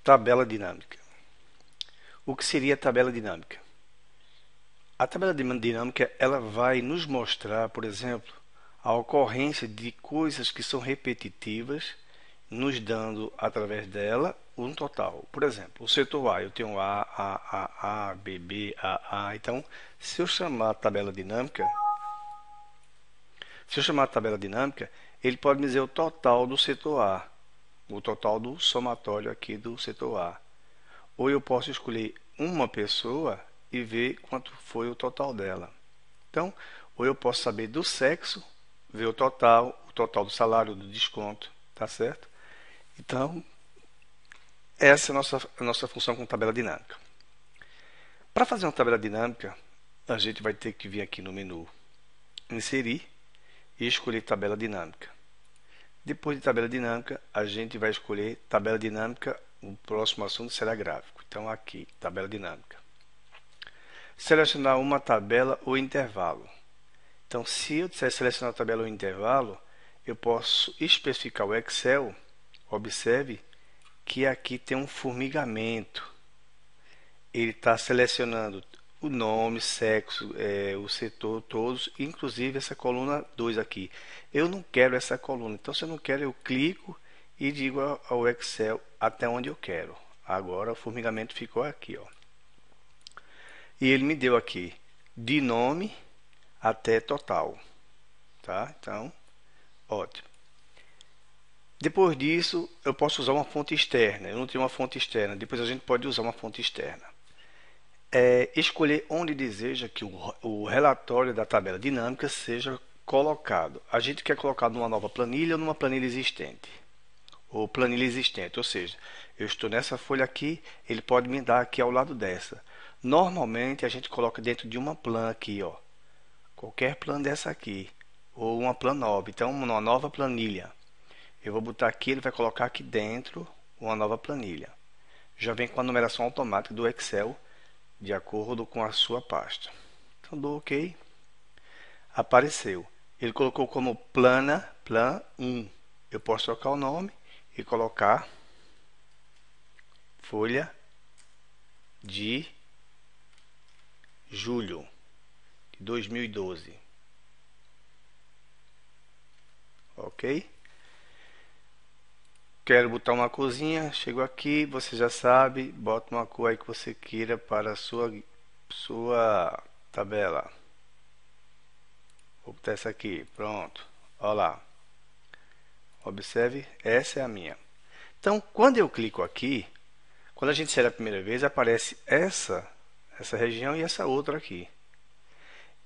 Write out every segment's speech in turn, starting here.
Tabela dinâmica. O que seria a tabela dinâmica? A tabela dinâmica ela vai nos mostrar, por exemplo, a ocorrência de coisas que são repetitivas, nos dando, através dela, um total. Por exemplo, o setor A, eu tenho A, B, B, A. Então, se eu chamar a tabela dinâmica, ele pode me dizer o total do setor A, o total do somatório aqui do setor A. Ou eu posso escolher uma pessoa e ver quanto foi o total dela. Então, ou eu posso saber do sexo, ver o total do salário, do desconto, tá certo? Então, essa é a nossa função com tabela dinâmica. Para fazer uma tabela dinâmica, a gente vai ter que vir aqui no menu Inserir e escolher Tabela Dinâmica. Depois de Tabela Dinâmica, a gente vai escolher Tabela Dinâmica, o próximo assunto será gráfico. Então, aqui, Tabela Dinâmica. Selecionar uma tabela ou intervalo. Então, se eu disser selecionar a tabela ou intervalo, eu posso especificar o Excel. Observe que aqui tem um formigamento. Ele está selecionando o nome, sexo, o setor, todos, inclusive essa coluna 2 aqui. Eu não quero essa coluna, então se eu não quero, eu clico e digo ao Excel até onde eu quero. Agora o formigamento ficou aqui, ó. E ele me deu aqui de nome até total, tá? Então, ótimo. Depois disso, eu posso usar uma fonte externa. Eu não tenho uma fonte externa. Depois a gente pode usar uma fonte externa. Escolher onde deseja que o relatório da tabela dinâmica seja colocado. A gente quer colocar numa nova planilha ou numa planilha existente. Ou planilha existente, ou seja, eu estou nessa folha aqui, ele pode me dar aqui ao lado dessa. Normalmente a gente coloca dentro de uma plan aqui, ó. Qualquer plan dessa aqui. Ou uma plan nova. Então, uma nova planilha. Eu vou botar aqui, ele vai colocar aqui dentro uma nova planilha. Já vem com a numeração automática do Excel, de acordo com a sua pasta. Então, dou OK. Apareceu. Ele colocou como plan 1. Eu posso trocar o nome e colocar folha de julho de 2012. OK? Quero botar uma corzinha, chego aqui, você já sabe, bota uma cor aí que você queira para a sua tabela. Vou botar essa aqui, pronto. Olha lá. Observe, essa é a minha. Então, quando eu clico aqui, quando a gente insere a primeira vez, aparece essa região e essa outra aqui.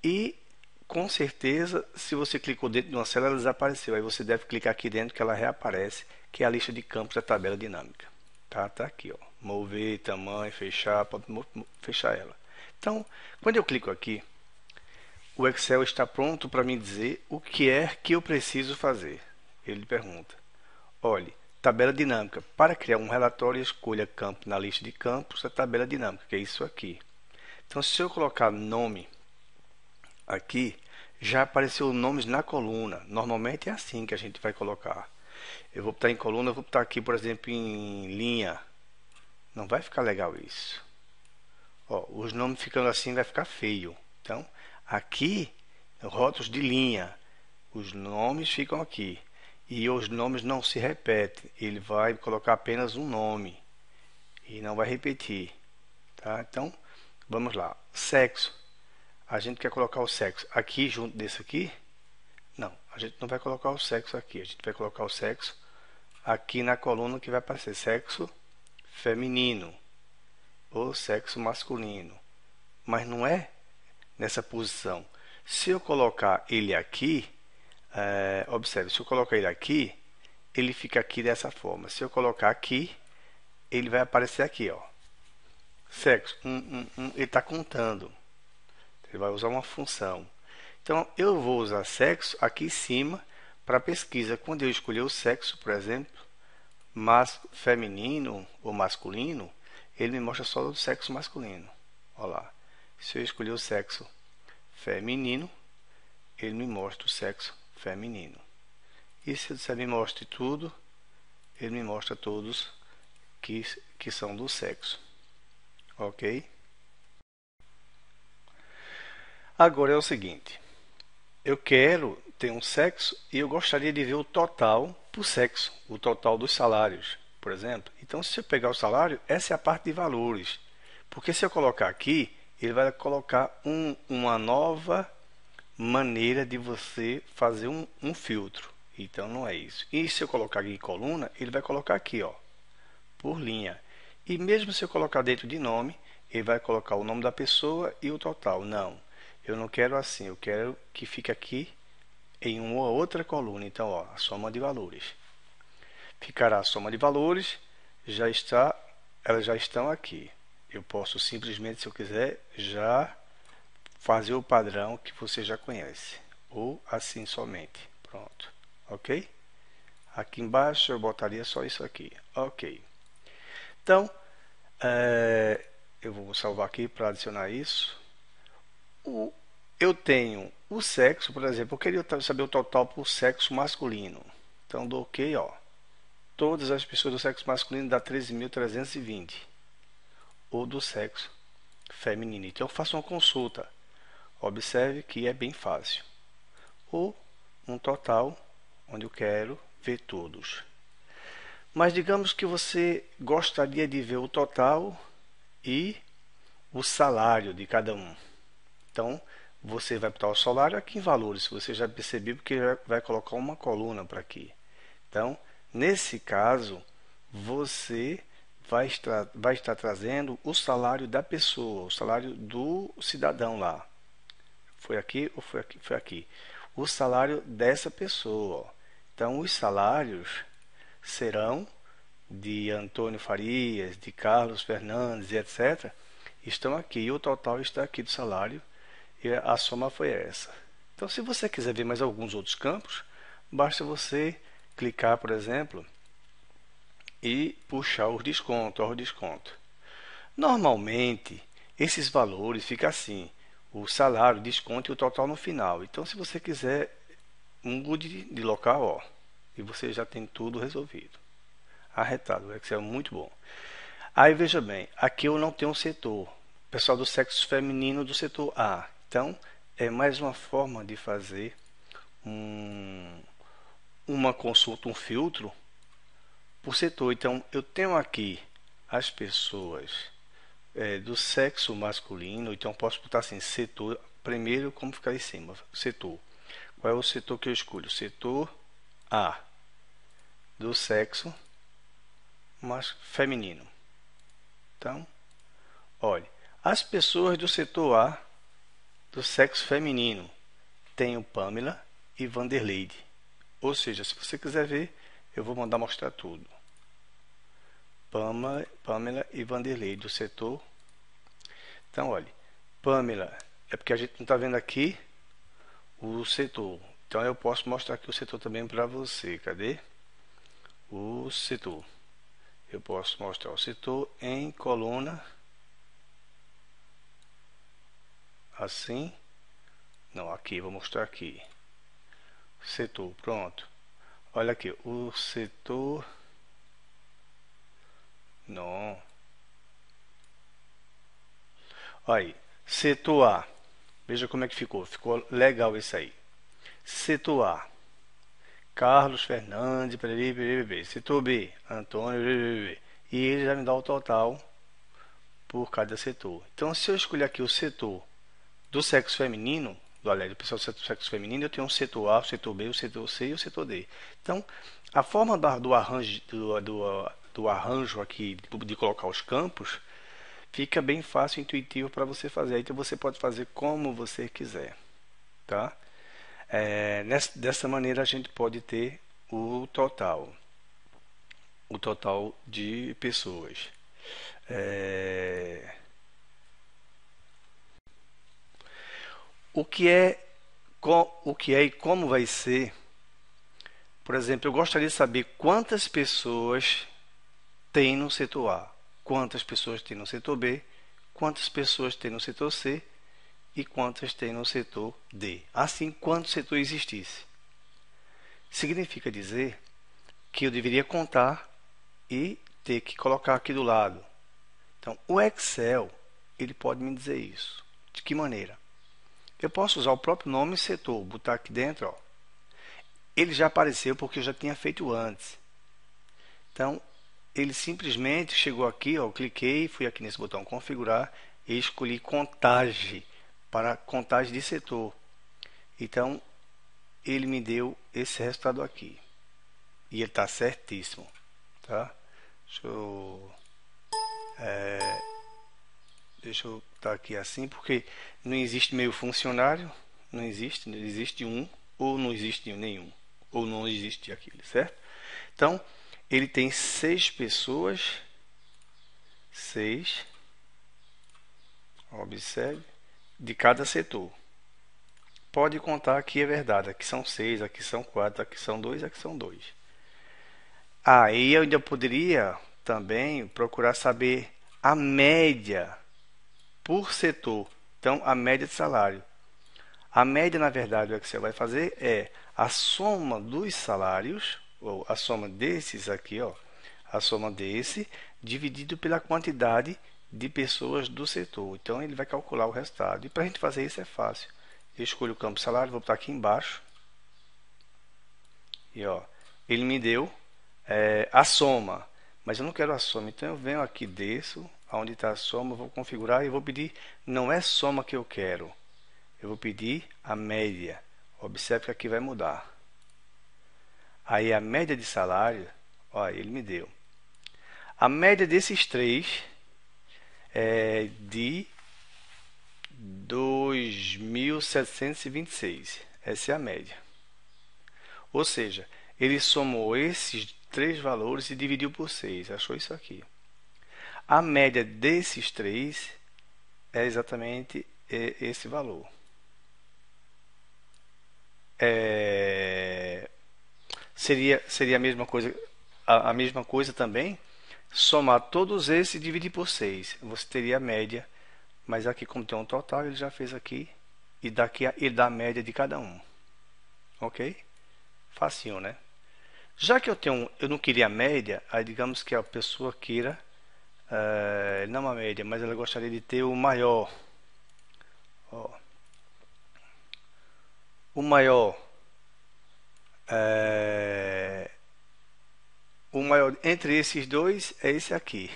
E, com certeza, se você clicou dentro de uma célula, ela desapareceu. Aí você deve clicar aqui dentro que ela reaparece, que é a lista de campos da tabela dinâmica. Tá aqui, ó. Mover, tamanho, fechar, pode fechar ela. Então, quando eu clico aqui, o Excel está pronto para me dizer o que é que eu preciso fazer. Ele pergunta: olhe, tabela dinâmica. Para criar um relatório, escolha campo na lista de campos da tabela dinâmica, que é isso aqui. Então, se eu colocar nome aqui, já apareceu nomes na coluna. Normalmente é assim que a gente vai colocar. Eu vou botar em coluna, eu vou botar aqui, por exemplo, em linha. Não vai ficar legal isso. Ó, os nomes ficando assim vai ficar feio. Então, aqui, rótulos de linha. Os nomes ficam aqui. E os nomes não se repetem. Ele vai colocar apenas um nome. E não vai repetir. Tá? Então, vamos lá. Sexo. A gente quer colocar o sexo aqui junto desse aqui? Não, a gente não vai colocar o sexo aqui. A gente vai colocar o sexo aqui na coluna que vai aparecer sexo feminino ou sexo masculino. Mas não é nessa posição. Se eu colocar ele aqui, observe, se eu colocar ele aqui, ele fica aqui dessa forma. Se eu colocar aqui, ele vai aparecer aqui, ó. Sexo, ele está contando. Ele vai usar uma função. Então, eu vou usar sexo aqui em cima para pesquisa. Quando eu escolher o sexo, por exemplo, feminino ou masculino, ele me mostra só o sexo masculino. Olha lá. Se eu escolher o sexo feminino, ele me mostra o sexo feminino. E se eu disser me mostre tudo, ele me mostra todos que que são do sexo. Ok? Agora é o seguinte, eu quero ter um sexo e eu gostaria de ver o total por sexo, o total dos salários, por exemplo. Então, se eu pegar o salário, essa é a parte de valores. Porque se eu colocar aqui, ele vai colocar uma nova maneira de você fazer um filtro. Então, não é isso. E se eu colocar aqui em coluna, ele vai colocar aqui, ó, por linha. E mesmo se eu colocar dentro de nome, ele vai colocar o nome da pessoa e o total. Não, eu não quero assim. Eu quero que fique aqui em uma outra coluna. Então, ó, a soma de valores. Ficará a soma de valores, elas já estão aqui. Eu posso simplesmente, se eu quiser, já fazer o padrão que você já conhece. Ou assim somente. Pronto. Ok? Aqui embaixo eu botaria só isso aqui. Ok. Então, eu vou salvar aqui para adicionar isso. Eu tenho o sexo, por exemplo, eu queria saber o total por sexo masculino. Então, dou OK, ó. Todas as pessoas do sexo masculino dá 13.320. Ou do sexo feminino. Então, eu faço uma consulta. Observe que é bem fácil. Ou um total, onde eu quero ver todos. Mas digamos que você gostaria de ver o total e o salário de cada um. Então, você vai botar o salário aqui em valores. Você já percebeu porque vai colocar uma coluna para aqui. Então, nesse caso, você vai estar trazendo o salário da pessoa, o salário do cidadão lá. Foi aqui ou foi aqui? Foi aqui. O salário dessa pessoa. Então, os salários serão de Antônio Farias, de Carlos Fernandes, etc. Estão aqui. E o total está aqui do salário. E a soma foi essa. Então, se você quiser ver mais alguns outros campos, basta você clicar, por exemplo, e puxar o desconto. Normalmente, esses valores ficam assim, o salário, desconto e o total no final. Então, se você quiser, mude de local, ó, e você já tem tudo resolvido. Arretado, o Excel é muito bom. Aí, veja bem, aqui eu não tenho um setor. Pessoal do sexo feminino do setor A. Então, é mais uma forma de fazer uma consulta, um filtro por setor. Então, eu tenho aqui as pessoas do sexo masculino. Então, posso botar assim, setor. Primeiro, como ficar em cima? Setor. Qual é o setor que eu escolho? Setor A, do sexo feminino. Então, olhe, as pessoas do setor A, do sexo feminino, tenho Pamela e Vanderleide. Ou seja, se você quiser ver, eu vou mandar mostrar tudo. Pamela e Vanderlei do setor. Então, olha, Pamela, é porque a gente não está vendo aqui o setor. Então, eu posso mostrar aqui o setor também para você. Cadê? O setor. Eu posso mostrar o setor em coluna. Assim. Não, aqui, vou mostrar aqui. Setor, pronto. Olha aqui, o setor. Não. Aí, setor A. Veja como é que ficou. Ficou legal isso aí. Setor A. Carlos Fernandes, setor B, Antônio, e ele já me dá o total por cada setor. Então, se eu escolher aqui o setor do sexo feminino, do pessoal do sexo feminino, eu tenho o setor A, o setor B, o setor C e o setor D. Então, a forma do arranjo aqui, de colocar os campos, fica bem fácil e intuitivo para você fazer. Então, você pode fazer como você quiser, tá? Dessa maneira a gente pode ter o total de pessoas. O que é e como vai ser? Por exemplo, eu gostaria de saber quantas pessoas tem no setor A, quantas pessoas tem no setor B, quantas pessoas tem no setor C e quantas tem no setor D. Assim, quanto setor existisse. Significa dizer que eu deveria contar e ter que colocar aqui do lado. Então, o Excel, ele pode me dizer isso. De que maneira? Eu posso usar o próprio nome setor, botar aqui dentro, ó. Ele já apareceu porque eu já tinha feito antes. Então, ele simplesmente chegou aqui, ó, eu cliquei, fui aqui nesse botão configurar e escolhi contagem para contagem de setor. Então, ele me deu esse resultado aqui. E ele está certíssimo, tá? Deixa eu estar aqui assim, porque não existe meio funcionário, não existe um, ou não existe nenhum, ou não existe aquele, certo? Então, ele tem 6 pessoas, 6, observe, de cada setor. Pode contar aqui, é verdade, aqui são 6, aqui são 4, aqui são 2, aqui são 2. Aí eu ainda poderia também procurar saber a média por setor. Então, a média de salário. A média, na verdade, o que você vai fazer é a soma dos salários, ou a soma desses aqui, ó, a soma desse, dividido pela quantidade de pessoas do setor. Então, ele vai calcular o resultado. E para a gente fazer isso é fácil. Eu escolho o campo salário, vou botar aqui embaixo. E ó, ele me deu a soma. Mas eu não quero a soma, então eu venho aqui, desço, onde está a soma, vou configurar e vou pedir, não é soma que eu quero. Eu vou pedir a média. Observe que aqui vai mudar. Aí a média de salário, ó, ele me deu. A média desses 3 é de 2.726. Essa é a média. Ou seja, ele somou esses 3 valores e dividiu por 6. Achou isso aqui. A média desses 3 é exatamente esse valor. Seria a mesma coisa também, somar todos esses e dividir por 6. Você teria a média, mas aqui como tem um total, ele já fez aqui, e daqui ele dá a média de cada um. Ok? Facinho, né? Já que eu não queria a média, aí digamos que a pessoa queira, não a média, mas ela gostaria de ter o maior. Ó, o maior entre esses dois é esse aqui.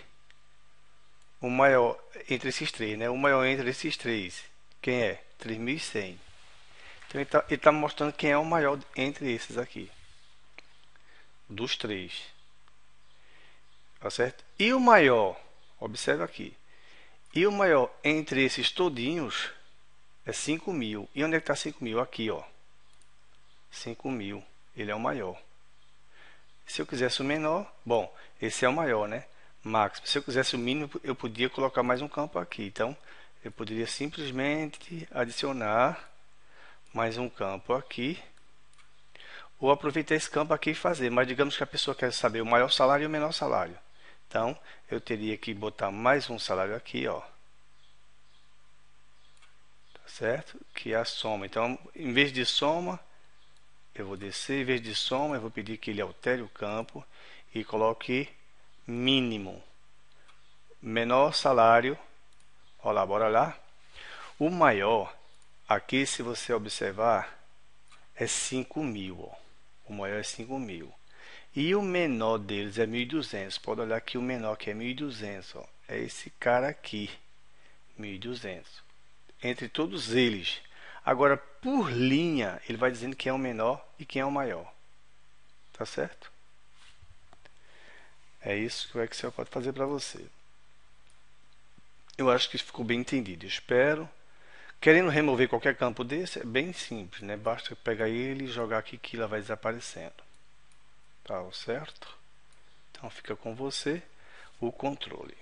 O maior entre esses 3, né? O maior entre esses 3, quem é? 3.100. Então ele tá mostrando quem é o maior entre esses aqui. Dos 3. Tá certo? E o maior, observe aqui. E o maior entre esses todinhos é 5.000. E onde é que está 5.000? Aqui, ó. 5.000. Ele é o maior. Se eu quisesse o menor, bom, esse é o maior, né? Máximo. Se eu quisesse o mínimo, eu podia colocar mais um campo aqui. Então, eu poderia simplesmente adicionar mais um campo aqui. Ou aproveitar esse campo aqui e fazer. Mas digamos que a pessoa quer saber o maior salário e o menor salário. Então, eu teria que botar mais um salário aqui, ó. Tá certo? Que é a soma. Então, em vez de soma, eu vou descer. Em vez de soma, eu vou pedir que ele altere o campo e coloque mínimo. Menor salário. Olha lá, bora lá. O maior, aqui se você observar, é 5.000, ó. O maior é 5.000. E o menor deles é 1.200. Pode olhar aqui o menor que é 1.200, ó. É esse cara aqui, 1.200. Entre todos eles. Agora, por linha, ele vai dizendo quem é o menor e quem é o maior. Tá certo? É isso que o Excel pode fazer para você. Eu acho que ficou bem entendido. Espero. Querendo remover qualquer campo desse, é bem simples, né? Basta pegar ele e jogar aqui que ela vai desaparecendo. Tá certo? Então fica com você o controle.